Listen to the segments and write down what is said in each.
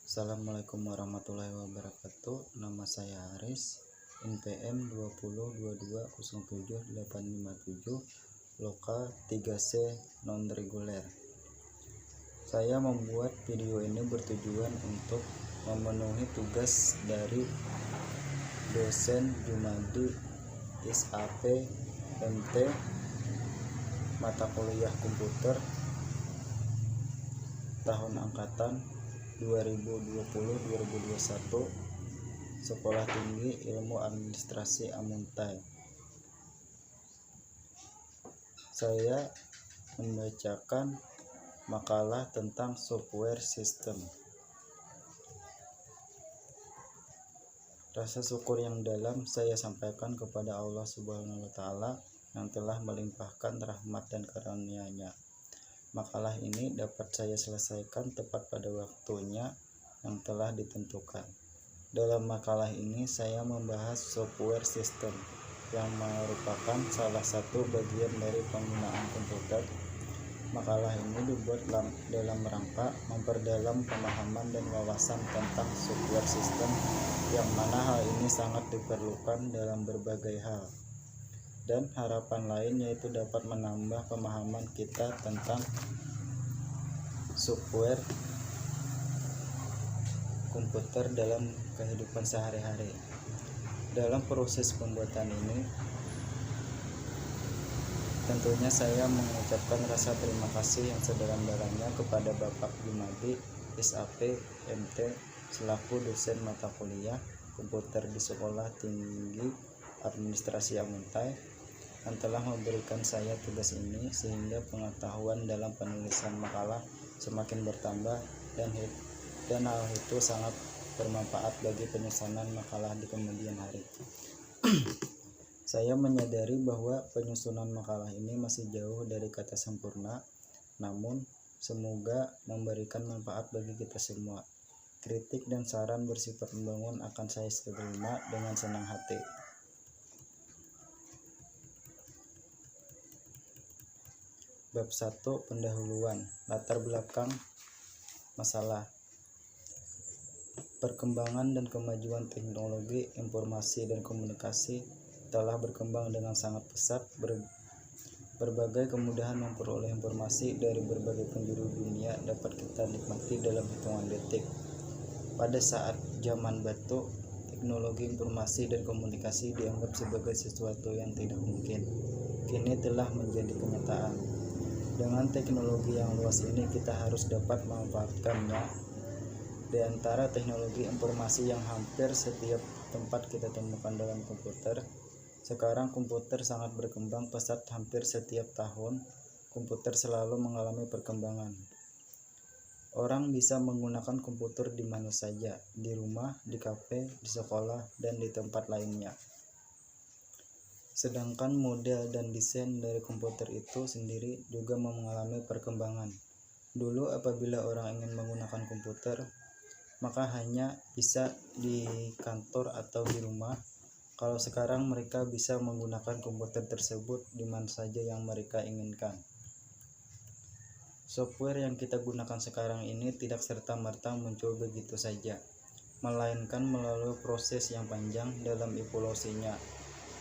Assalamualaikum warahmatullahi wabarakatuh. Nama saya Haris, NPM 202207857, lokal 3C non-reguler. Saya membuat video ini bertujuan untuk memenuhi tugas dari dosen Jumadi SAP MT mata kuliah komputer tahun angkatan 2020-2021, Sekolah Tinggi Ilmu Administrasi Amuntai. Saya membacakan makalah tentang software system. Rasa syukur yang dalam saya sampaikan kepada Allah Subhanahu wa Ta'ala yang telah melimpahkan rahmat dan karunia-Nya. Makalah ini dapat saya selesaikan tepat pada waktunya yang telah ditentukan. Dalam makalah ini saya membahas software system yang merupakan salah satu bagian dari penggunaan komputer. Makalah ini dibuat dalam rangka memperdalam pemahaman dan wawasan tentang software system, yang mana hal ini sangat diperlukan dalam berbagai hal. Dan harapan lain yaitu dapat menambah pemahaman kita tentang software komputer dalam kehidupan sehari-hari. Dalam proses pembuatan ini, tentunya saya mengucapkan rasa terima kasih yang sedalam-dalamnya kepada Bapak Jumadi SAP MT selaku dosen mata kuliah komputer di Sekolah Tinggi Administrasi Amuntai yang telah memberikan saya tugas ini, sehingga pengetahuan dalam penulisan makalah semakin bertambah dan hal itu sangat bermanfaat bagi penyusunan makalah di kemudian hari. Saya menyadari bahwa penyusunan makalah ini masih jauh dari kata sempurna, namun semoga memberikan manfaat bagi kita semua. Kritik dan saran bersifat membangun akan saya terima dengan senang hati. Bab 1. Pendahuluan. Latar belakang masalah. Perkembangan dan kemajuan teknologi informasi dan komunikasi telah berkembang dengan sangat pesat. Berbagai kemudahan memperoleh informasi dari berbagai penjuru dunia dapat kita nikmati dalam hitungan detik. Pada saat zaman batu, teknologi informasi dan komunikasi dianggap sebagai sesuatu yang tidak mungkin. Kini telah menjadi kenyataan. Dengan teknologi yang luas ini, kita harus dapat memanfaatkannya. Di antara teknologi informasi yang hampir setiap tempat kita temukan dalam komputer, sekarang komputer sangat berkembang pesat. Hampir setiap tahun, komputer selalu mengalami perkembangan. Orang bisa menggunakan komputer di mana saja, di rumah, di kafe, di sekolah, dan di tempat lainnya. Sedangkan model dan desain dari komputer itu sendiri juga mengalami perkembangan. Dulu apabila orang ingin menggunakan komputer, maka hanya bisa di kantor atau di rumah. Kalau sekarang mereka bisa menggunakan komputer tersebut di mana saja yang mereka inginkan. Software yang kita gunakan sekarang ini tidak serta-merta muncul begitu saja, melainkan melalui proses yang panjang dalam evolusinya.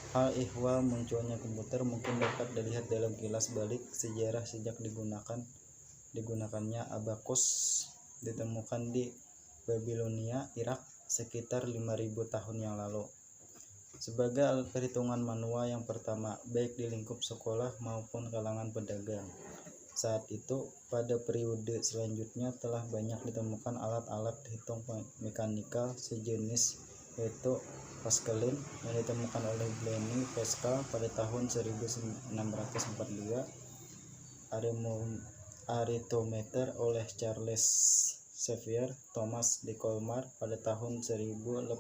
Hal ihwal munculnya komputer mungkin dapat dilihat dalam kilas balik sejarah sejak digunakannya abakus ditemukan di Babilonia, Irak sekitar 5.000 tahun yang lalu. Sebagai alat perhitungan manual yang pertama, baik di lingkup sekolah maupun kalangan pedagang. Saat itu, pada periode selanjutnya telah banyak ditemukan alat-alat hitung mekanikal sejenis, yaitu Pascaline yang ditemukan oleh Blaise Pascal pada tahun 1642, arithmeter oleh Charles Xavier Thomas de Colmar pada tahun 1820,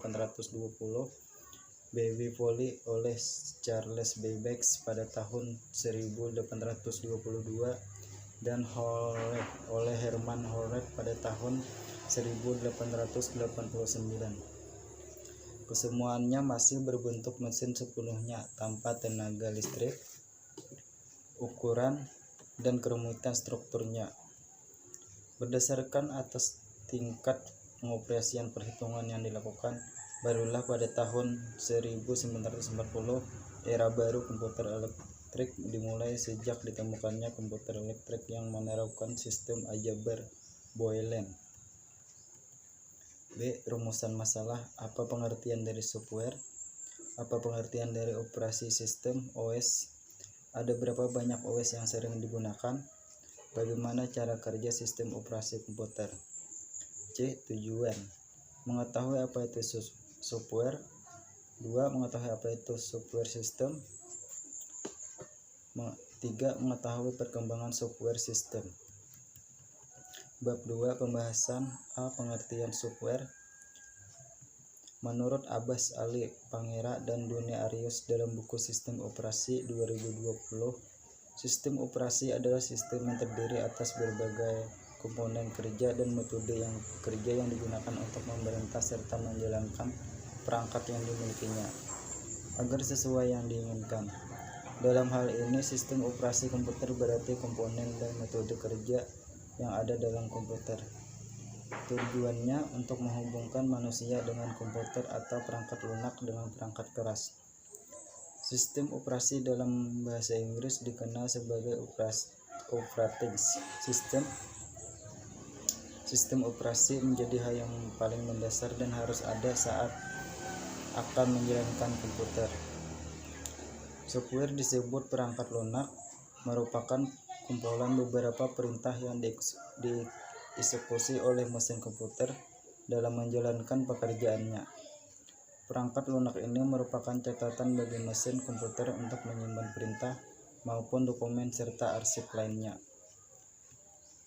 Bewi-Foley oleh Charles Babbage pada tahun 1822, dan Hornet oleh Herman Hornet pada tahun 1889. Kesemuanya masih berbentuk mesin sepenuhnya tanpa tenaga listrik. Ukuran dan kerumitan strukturnya berdasarkan atas tingkat pengoperasian perhitungan yang dilakukan, barulah pada tahun 1940 era baru komputer elektrik dimulai sejak ditemukannya komputer elektrik yang menerapkan sistem aljabar Boolean. B. Rumusan masalah. Apa pengertian dari software? Apa pengertian dari operasi sistem OS? Ada berapa banyak OS yang sering digunakan? Bagaimana cara kerja sistem operasi komputer? C. Tujuan. Mengetahui apa itu software. 2. Mengetahui apa itu software system. 3. Mengetahui perkembangan software system. Bab 2. Pembahasan. A. Pengertian software. Menurut Abbas Ali Pangeran dan Doni Arius dalam buku Sistem Operasi 2020, sistem operasi adalah sistem yang terdiri atas berbagai komponen kerja dan metode kerja yang digunakan untuk memerintah serta menjalankan perangkat yang dimilikinya agar sesuai yang diinginkan. Dalam hal ini, sistem operasi komputer berarti komponen dan metode kerja yang ada dalam komputer. Tujuannya untuk menghubungkan manusia dengan komputer atau perangkat lunak dengan perangkat keras. Sistem operasi dalam bahasa Inggris dikenal sebagai operating system. Sistem operasi menjadi hal yang paling mendasar dan harus ada saat akan menjalankan komputer. Software disebut perangkat lunak, merupakan kumpulan beberapa perintah yang dieksekusi oleh mesin komputer dalam menjalankan pekerjaannya. Perangkat lunak ini merupakan catatan bagi mesin komputer untuk menyimpan perintah maupun dokumen serta arsip lainnya.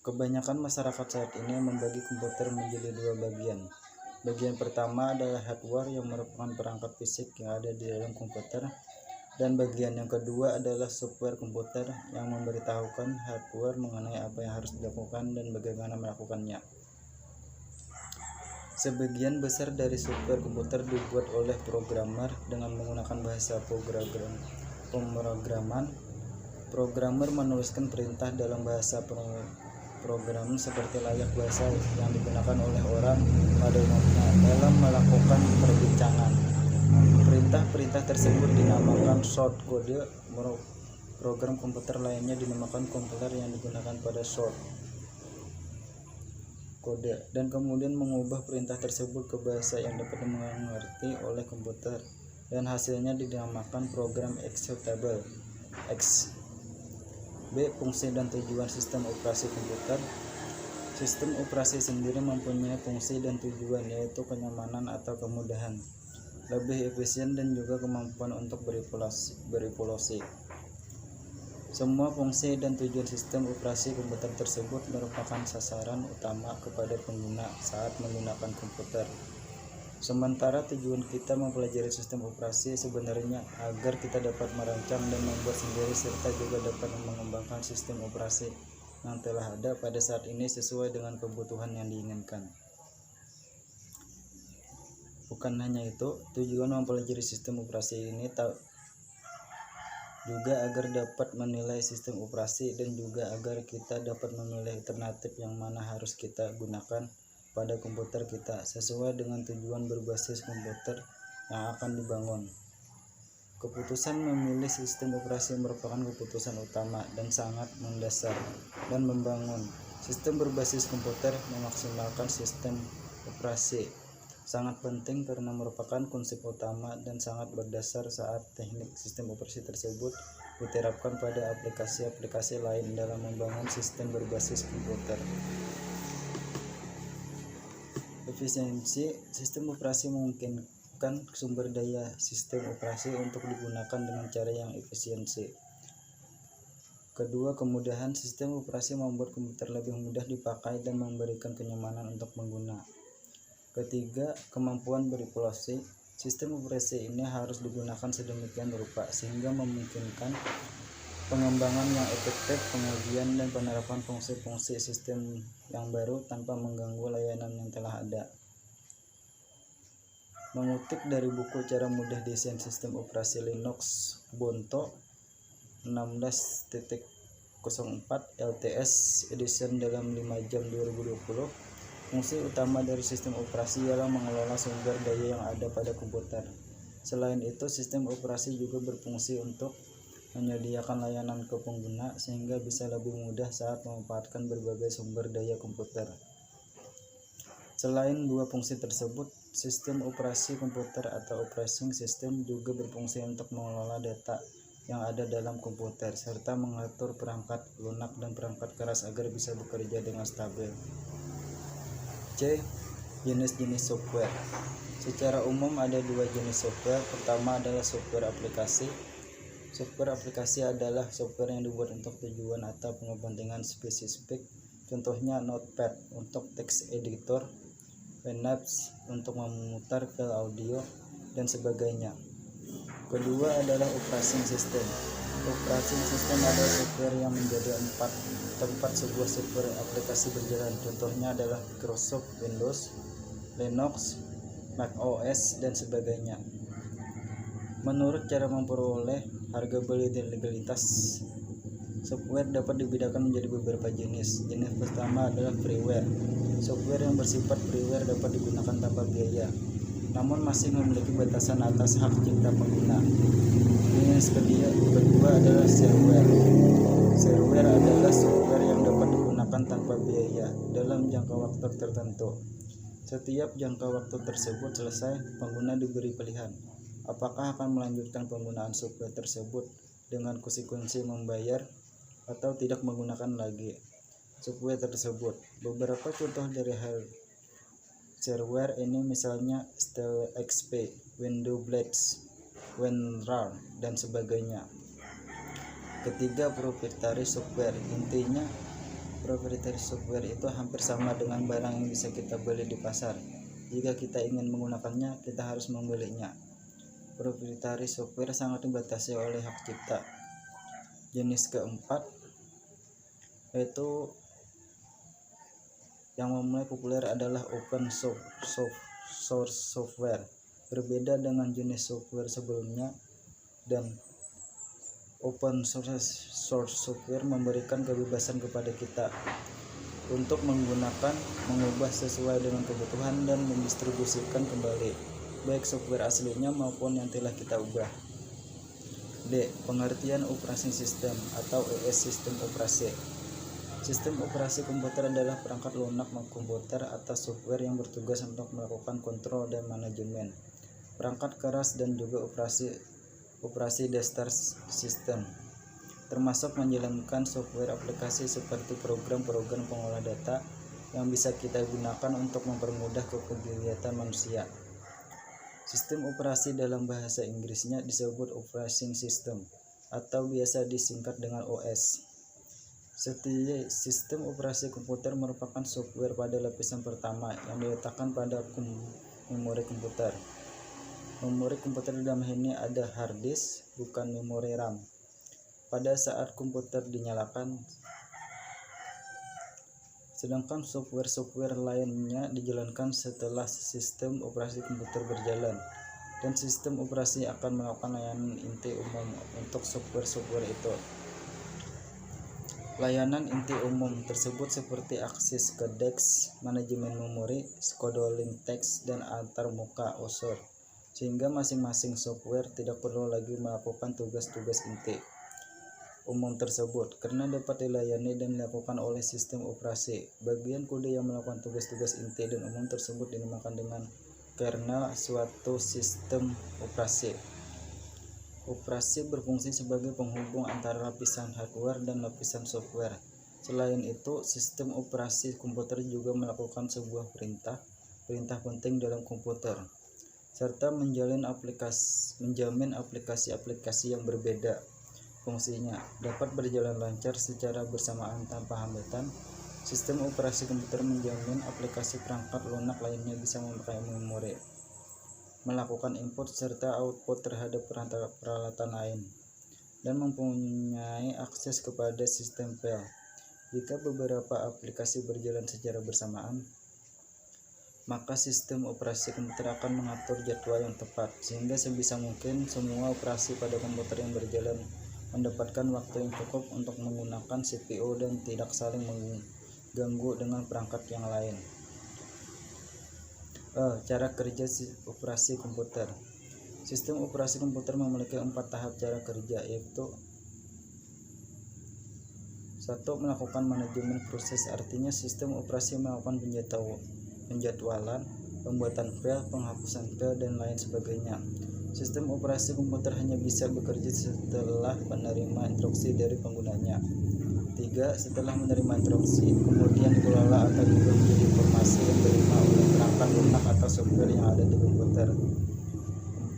Kebanyakan masyarakat saat ini membagi komputer menjadi dua bagian. Bagian pertama adalah hardware yang merupakan perangkat fisik yang ada di dalam komputer, dan bagian yang kedua adalah software komputer yang memberitahukan hardware mengenai apa yang harus dilakukan dan bagaimana melakukannya. Sebagian besar dari software komputer dibuat oleh programmer dengan menggunakan bahasa pemrograman. Programmer menuliskan perintah dalam bahasa program seperti layak bahasa yang digunakan oleh orang pada umumnya dalam melakukan perbincangan. Perintah-perintah tersebut dinamakan short code. Program komputer lainnya dinamakan kompiler yang digunakan pada short kode dan kemudian mengubah perintah tersebut ke bahasa yang dapat dimengerti oleh komputer, dan hasilnya dinamakan program executable. X. B. Fungsi dan tujuan sistem operasi komputer. Sistem operasi sendiri mempunyai fungsi dan tujuan, yaitu kenyamanan atau kemudahan, lebih efisien, dan juga kemampuan untuk berevolusi. Semua fungsi dan tujuan sistem operasi komputer tersebut merupakan sasaran utama kepada pengguna saat menggunakan komputer. Sementara tujuan kita mempelajari sistem operasi sebenarnya agar kita dapat merancang dan membuat sendiri serta juga dapat mengembangkan sistem operasi yang telah ada pada saat ini sesuai dengan kebutuhan yang diinginkan. Bukan hanya itu, tujuan mempelajari sistem operasi ini juga agar dapat menilai sistem operasi dan juga agar kita dapat memilih alternatif yang mana harus kita gunakan pada komputer kita sesuai dengan tujuan berbasis komputer yang akan dibangun. Keputusan memilih sistem operasi merupakan keputusan utama dan sangat mendasar, dan membangun sistem berbasis komputer memaksimalkan sistem operasi sangat penting karena merupakan konsep utama dan sangat berdasar saat teknik sistem operasi tersebut diterapkan pada aplikasi-aplikasi lain dalam membangun sistem berbasis komputer. Efisiensi sistem operasi memungkinkan sumber daya sistem operasi untuk digunakan dengan cara yang efisiensi. Kedua, kemudahan sistem operasi membuat komputer lebih mudah dipakai dan memberikan kenyamanan untuk pengguna. Ketiga, kemampuan berevolusi. Sistem operasi ini harus digunakan sedemikian rupa sehingga memungkinkan pengembangan yang efektif, pengujian dan penerapan fungsi-fungsi sistem yang baru tanpa mengganggu layanan yang telah ada. Mengutip dari buku Cara Mudah Desain Sistem Operasi Linux Ubuntu 16.04 LTS edition dalam 5 jam 2020, Fungsi utama dari sistem operasi ialah mengelola sumber daya yang ada pada komputer. Selain itu, sistem operasi juga berfungsi untuk menyediakan layanan ke pengguna sehingga bisa lebih mudah saat memanfaatkan berbagai sumber daya komputer. Selain dua fungsi tersebut, sistem operasi komputer atau operating system juga berfungsi untuk mengelola data yang ada dalam komputer serta mengatur perangkat lunak dan perangkat keras agar bisa bekerja dengan stabil. C. Jenis-jenis software. Secara umum ada dua jenis software. Pertama adalah software aplikasi. Software aplikasi adalah software yang dibuat untuk tujuan atau kepentingan spesifik. Contohnya Notepad untuk text editor, Winamp untuk memutar file audio, dan sebagainya. Kedua adalah operating system. Operating system adalah software yang menjadi tempat sebuah software aplikasi berjalan. Contohnya adalah Microsoft Windows, Linux, Mac OS, dan sebagainya. Menurut cara memperoleh harga beli dan legalitas, software dapat dibedakan menjadi beberapa jenis. Jenis pertama adalah freeware. Software yang bersifat freeware dapat digunakan tanpa biaya, namun masih memiliki batasan atas hak cipta pengguna. Jenis kedua adalah shareware. Shareware adalah software yang dapat digunakan tanpa biaya dalam jangka waktu tertentu. Setiap jangka waktu tersebut selesai, pengguna diberi pilihan apakah akan melanjutkan penggunaan software tersebut dengan konsekuensi membayar atau tidak menggunakan lagi software tersebut. Beberapa contoh dari shareware ini misalnya Style XP, Windows Blades, WinRAR, dan sebagainya. Ketiga, proprietary software. Intinya, proprietary software itu hampir sama dengan barang yang bisa kita beli di pasar. Jika kita ingin menggunakannya, kita harus membelinya. Proprietary software sangat dibatasi oleh hak cipta. Jenis keempat yaitu yang mulai populer adalah open source software. Berbeda dengan jenis software sebelumnya, dan open source software memberikan kebebasan kepada kita untuk mengubah sesuai dengan kebutuhan dan mendistribusikan kembali, baik software aslinya maupun yang telah kita ubah. D. Pengertian operating system atau OS, sistem operasi. Sistem operasi komputer adalah perangkat lunak komputer atau software yang bertugas untuk melakukan kontrol dan manajemen perangkat keras dan juga operasi dasar sistem, termasuk menjalankan software aplikasi seperti program-program pengolah data yang bisa kita gunakan untuk mempermudah kegiatan manusia. Sistem operasi dalam bahasa Inggrisnya disebut operating system atau biasa disingkat dengan OS. Setiap sistem operasi komputer merupakan software pada lapisan pertama yang diletakkan pada memori komputer. Memori komputer dalam ini ada hard disk, bukan memori RAM. Pada saat komputer dinyalakan, sedangkan software lainnya dijalankan setelah sistem operasi komputer berjalan, dan sistem operasi akan melakukan layanan inti umum untuk software itu. Layanan inti umum tersebut seperti akses ke disk, manajemen memori, scheduling teks, dan antarmuka unsur, sehingga masing-masing software tidak perlu lagi melakukan tugas-tugas inti umum tersebut karena dapat dilayani dan dilakukan oleh sistem operasi. Bagian kode yang melakukan tugas-tugas inti dan umum tersebut dinamakan dengan kernel suatu sistem operasi. Operasi berfungsi sebagai penghubung antara lapisan hardware dan lapisan software. Selain itu, sistem operasi komputer juga melakukan sebuah perintah penting dalam komputer, serta menjamin aplikasi-aplikasi yang berbeda fungsinya dapat berjalan lancar secara bersamaan tanpa hambatan. Sistem operasi komputer menjamin aplikasi perangkat lunak lainnya bisa memakai memori, melakukan input serta output terhadap peralatan lain, dan mempunyai akses kepada sistem file. Jika beberapa aplikasi berjalan secara bersamaan, maka sistem operasi komputer akan mengatur jadwal yang tepat, sehingga sebisa mungkin semua operasi pada komputer yang berjalan mendapatkan waktu yang cukup untuk menggunakan CPU dan tidak saling mengganggu dengan perangkat yang lain. Cara kerja operasi komputer. Sistem operasi komputer memiliki 4 tahap cara kerja, yaitu 1. Melakukan manajemen proses, artinya sistem operasi melakukan penjadwalan, pembuatan file, penghapusan file, dan lain sebagainya. Sistem operasi komputer hanya bisa bekerja setelah menerima instruksi dari penggunanya. 3. Setelah menerima instruksi, kemudian dikelola atau diubah menjadi informasi yang diterima oleh perangkat lunak atau software yang ada di komputer.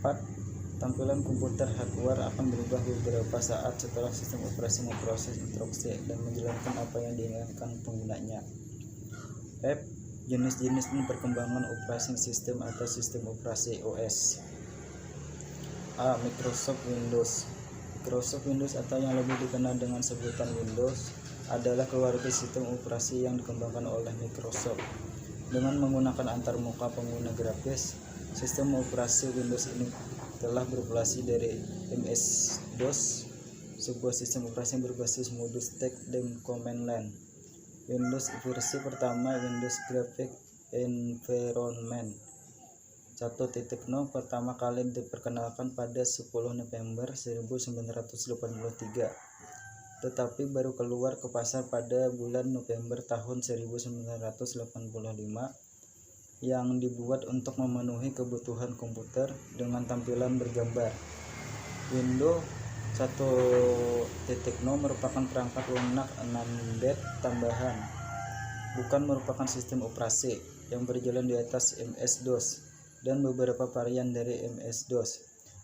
4. Tampilan komputer hardware akan berubah beberapa saat setelah sistem operasi memproses instruksi dan menjalankan apa yang diinginkan penggunanya. F. Jenis-jenis dan perkembangan operasi sistem atau sistem operasi OS. A. Microsoft Windows. Microsoft Windows atau yang lebih dikenal dengan sebutan Windows adalah keluarga sistem operasi yang dikembangkan oleh Microsoft. Dengan menggunakan antarmuka pengguna grafis, sistem operasi Windows ini telah berevolusi dari MS-DOS, sebuah sistem operasi yang berbasis modus text dan command line. Windows versi pertama, Windows Graphic Environment 1.0, pertama kali diperkenalkan pada 10 November 1983, tetapi baru keluar ke pasar pada bulan November tahun 1985, yang dibuat untuk memenuhi kebutuhan komputer dengan tampilan bergambar. Windows 1.0 merupakan perangkat lunak 6-bit tambahan, bukan merupakan sistem operasi, yang berjalan di atas MS-DOS dan beberapa varian dari MS-DOS,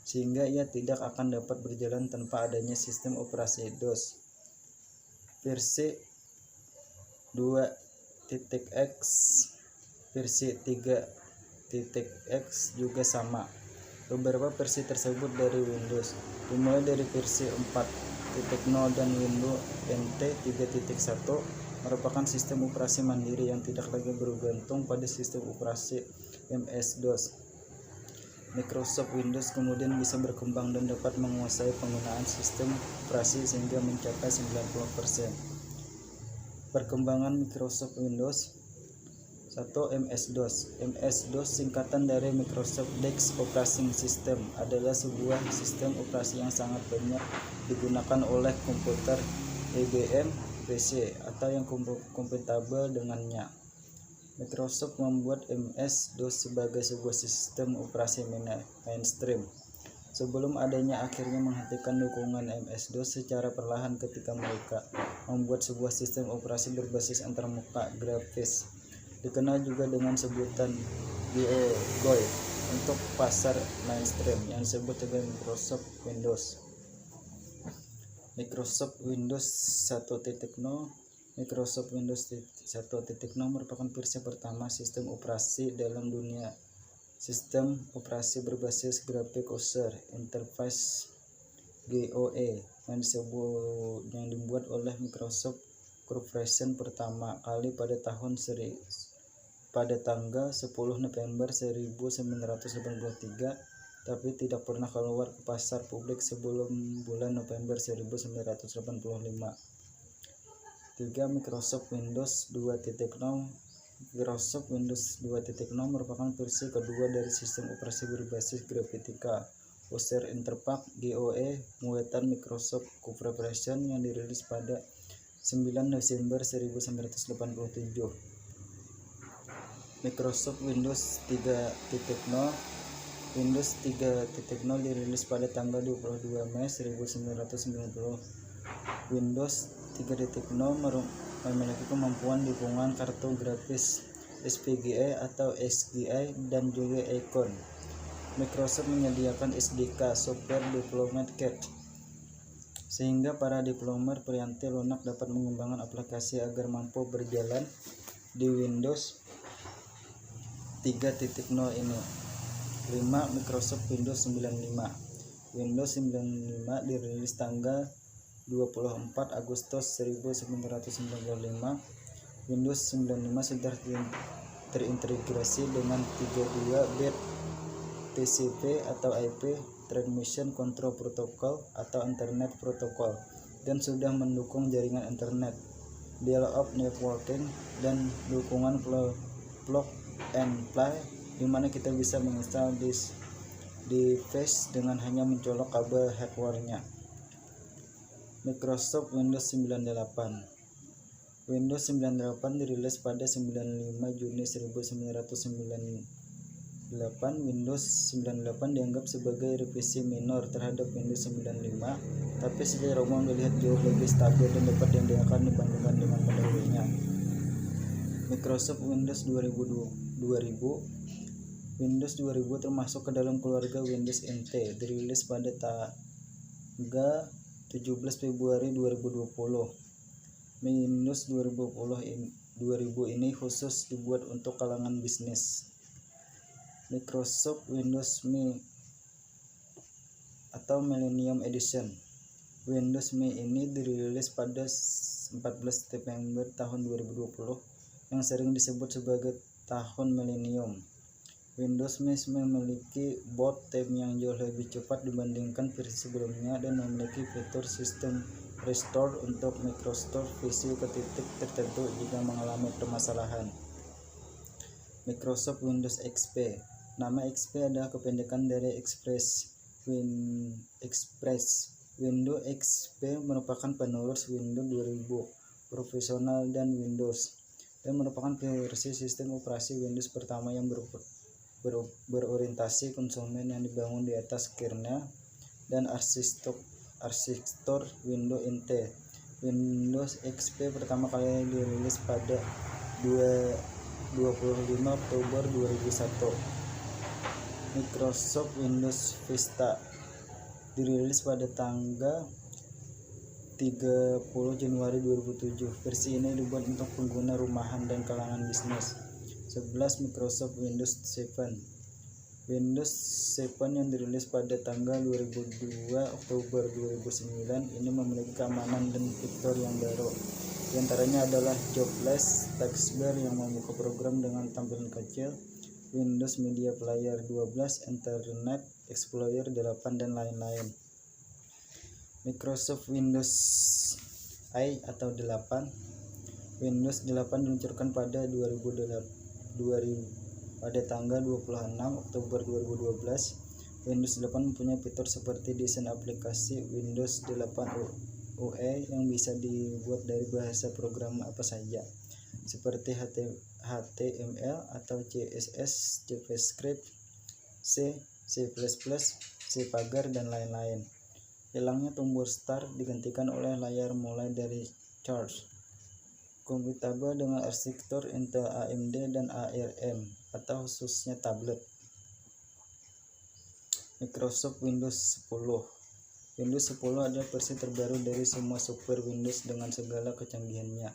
sehingga ia tidak akan dapat berjalan tanpa adanya sistem operasi DOS. Versi 2.x, versi 3.x juga sama. Beberapa versi tersebut dari Windows, dimulai dari versi 4.0 dan Windows NT 3.1, merupakan sistem operasi mandiri yang tidak lagi bergantung pada sistem operasi MS-DOS. Microsoft Windows kemudian bisa berkembang dan dapat menguasai penggunaan sistem operasi sehingga mencapai 90%. Perkembangan Microsoft Windows. 1. MS-DOS. MS-DOS, singkatan dari Microsoft Desk Operating System, adalah sebuah sistem operasi yang sangat banyak digunakan oleh komputer IBM PC atau yang kompatibel dengannya. Microsoft membuat MS-DOS sebagai sebuah sistem operasi mainstream sebelum adanya akhirnya menghentikan dukungan MS-DOS secara perlahan ketika mereka membuat sebuah sistem operasi berbasis antarmuka grafis, dikenal juga dengan sebutan GUI, untuk pasar mainstream yang disebut dengan Microsoft Windows. Microsoft Windows 1.0. Microsoft Windows 1.0 merupakan versi pertama sistem operasi dalam dunia sistem operasi berbasis Graphic User Interface (GUI) yang dibuat oleh Microsoft Corporation pertama kali pada tanggal 10 November 1983, tapi tidak pernah keluar ke pasar publik sebelum bulan November 1985. 3. Microsoft Windows 2.0. Microsoft Windows 2.0 merupakan versi kedua dari sistem operasi berbasis Graphical User Interface (GUI) buatan Microsoft Corporation yang dirilis pada 9 Desember 1987. Microsoft Windows 3.0. Windows 3.0 dirilis pada tanggal 22 Mei 1990. Windows 3.0 memiliki kemampuan dukungan kartu grafis SPGA atau XGI dan juga ikon. Microsoft menyediakan SDK (Software Development Kit), sehingga para developer peranti lunak dapat mengembangkan aplikasi agar mampu berjalan di Windows 3.0 ini. 5. Microsoft Windows 95. Windows 95 dirilis tanggal 24 Agustus 1995. Windows 95 sudah terintegrasi dengan 32-bit TCP atau IP Transmission Control Protocol atau Internet Protocol, dan sudah mendukung jaringan internet, dial-up networking, dan dukungan plug and play dimana kita bisa menginstal device dengan hanya mencolok kabel hardware-nya. Microsoft Windows 98. Windows 98 dirilis pada 95 Juni 1998. Windows 98 dianggap sebagai revisi minor terhadap Windows 95, tapi secara umum dilihat jauh lebih stabil dan dapat diandalkan dibandingkan dengan pendahulunya. Microsoft Windows 2000. Windows 2000 termasuk ke dalam keluarga Windows NT, dirilis pada tanggal 17 Februari 2020. Windows 2000 ini khusus dibuat untuk kalangan bisnis. Microsoft Windows Me atau Millennium Edition. Windows Me ini dirilis pada 14 September tahun 2020 yang sering disebut sebagai tahun milenium. Windows Me memiliki boot time yang jauh lebih cepat dibandingkan versi sebelumnya dan memiliki fitur sistem restore untuk Microsoft Visual ke titik tertentu jika mengalami permasalahan. Microsoft Windows XP. Nama XP adalah kependekan dari Express. Windows XP merupakan penerus Windows 2000 Profesional dan Windows, dan merupakan versi sistem operasi Windows pertama yang berorientasi konsumen yang dibangun di atas kernel dan arsitektur Windows NT. Windows XP pertama kali dirilis pada 25 Oktober 2001. Microsoft Windows Vista dirilis pada tanggal 30 Januari 2007. Versi ini dibuat untuk pengguna rumahan dan kalangan bisnis. 11. Microsoft Windows 7. Windows 7 yang dirilis pada tanggal 22 Oktober 2009 ini memiliki keamanan dan fitur yang baru. Di antaranya adalah Jobless Taskbar yang membuka program dengan tampilan kecil, Windows Media Player 12, Internet Explorer 8, dan lain-lain. Microsoft Windows i atau 8. Windows 8 diluncurkan pada pada tanggal 26 Oktober 2012. Windows 8 mempunyai fitur seperti desain aplikasi Windows 8 UE yang bisa dibuat dari bahasa program apa saja, seperti HTML atau CSS, JavaScript, C, C++, Pagar, dan lain-lain. Hilangnya tombol Start digantikan oleh layar mulai dari Charge. Kompatibel dengan arsitektur Intel, AMD, dan ARM atau khususnya tablet. Microsoft Windows 10. Windows 10 adalah versi terbaru dari semua software Windows dengan segala kecanggihannya.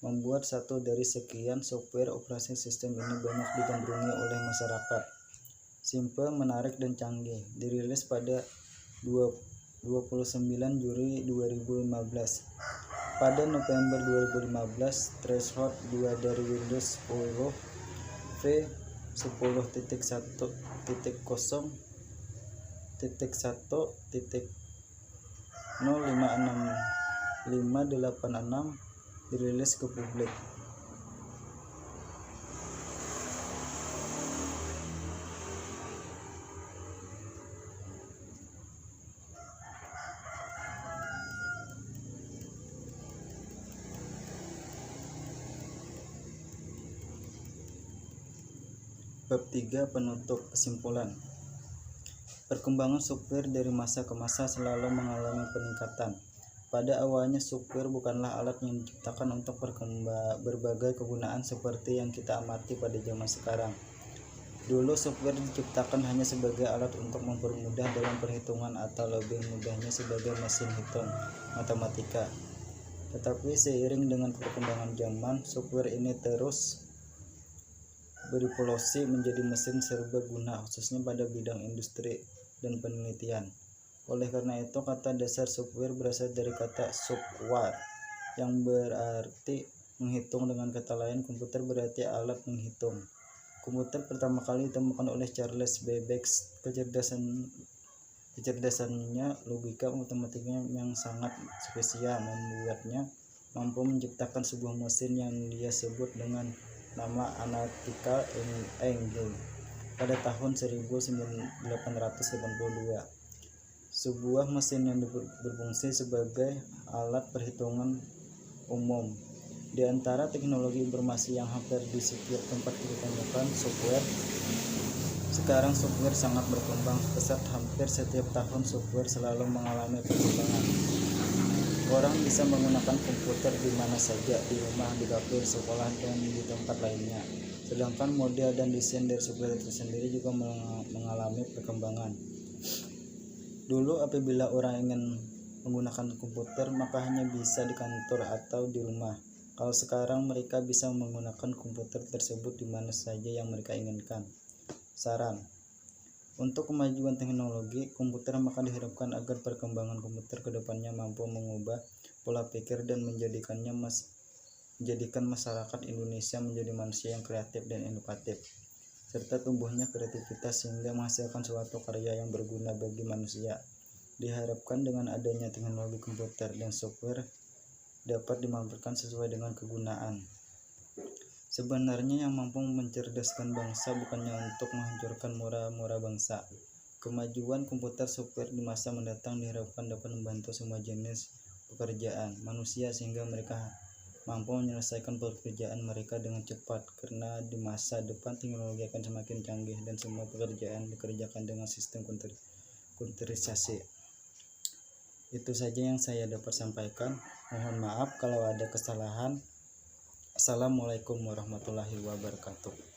Membuat satu dari sekian software operasi sistem ini banyak digandrungi oleh masyarakat. Simple, menarik, dan canggih. Dirilis pada 29 Juli 2015. Pada November 2015, Threshold 2 dari Windows 10 v10.1.1.05656 dirilis ke publik. Bab 3. Penutup. Kesimpulan. Perkembangan software dari masa ke masa selalu mengalami peningkatan. Pada awalnya, software bukanlah alat yang diciptakan untuk berbagai kegunaan seperti yang kita amati pada zaman sekarang. Dulu, software diciptakan hanya sebagai alat untuk mempermudah dalam perhitungan atau lebih mudahnya sebagai mesin hitung matematika. Tetapi seiring dengan perkembangan zaman, software ini terus berevolusi menjadi mesin serbaguna, khususnya pada bidang industri dan penelitian. Oleh karena itu, kata dasar software berasal dari kata software yang berarti menghitung. Dengan kata lain, komputer berarti alat menghitung. Komputer pertama kali ditemukan oleh Charles Babbage. Kecerdasannya, logika matematikanya yang sangat spesial membuatnya mampu menciptakan sebuah mesin yang dia sebut dengan nama analytical engine. pada tahun 1882. Sebuah mesin yang berfungsi sebagai alat perhitungan umum. Di antara teknologi informasi yang hampir di setiap tempat ditemukan software. Sekarang software sangat berkembang pesat. Hampir setiap tahun software selalu mengalami perkembangan. Orang bisa menggunakan komputer di mana saja, di rumah, di dapur, sekolah, dan di tempat lainnya. Sedangkan model dan desain dari software itu sendiri juga mengalami perkembangan. Dulu apabila orang ingin menggunakan komputer maka hanya bisa di kantor atau di rumah. Kalau sekarang mereka bisa menggunakan komputer tersebut di mana saja yang mereka inginkan. Saran: untuk kemajuan teknologi komputer maka diharapkan agar perkembangan komputer ke depannya mampu mengubah pola pikir dan menjadikan masyarakat Indonesia menjadi manusia yang kreatif dan inovatif, serta tumbuhnya kreativitas sehingga menghasilkan suatu karya yang berguna bagi manusia. Diharapkan dengan adanya teknologi komputer dan software dapat dimanfaatkan sesuai dengan kegunaan. Sebenarnya yang mampu mencerdaskan bangsa bukannya untuk menghancurkan moral bangsa. Kemajuan komputer software di masa mendatang diharapkan dapat membantu semua jenis pekerjaan manusia sehingga mereka mampu menyelesaikan pekerjaan mereka dengan cepat, karena di masa depan teknologi akan semakin canggih dan semua pekerjaan dikerjakan dengan sistem komputerisasi. Itu saja yang saya dapat sampaikan. Mohon maaf kalau ada kesalahan. Assalamualaikum warahmatullahi wabarakatuh.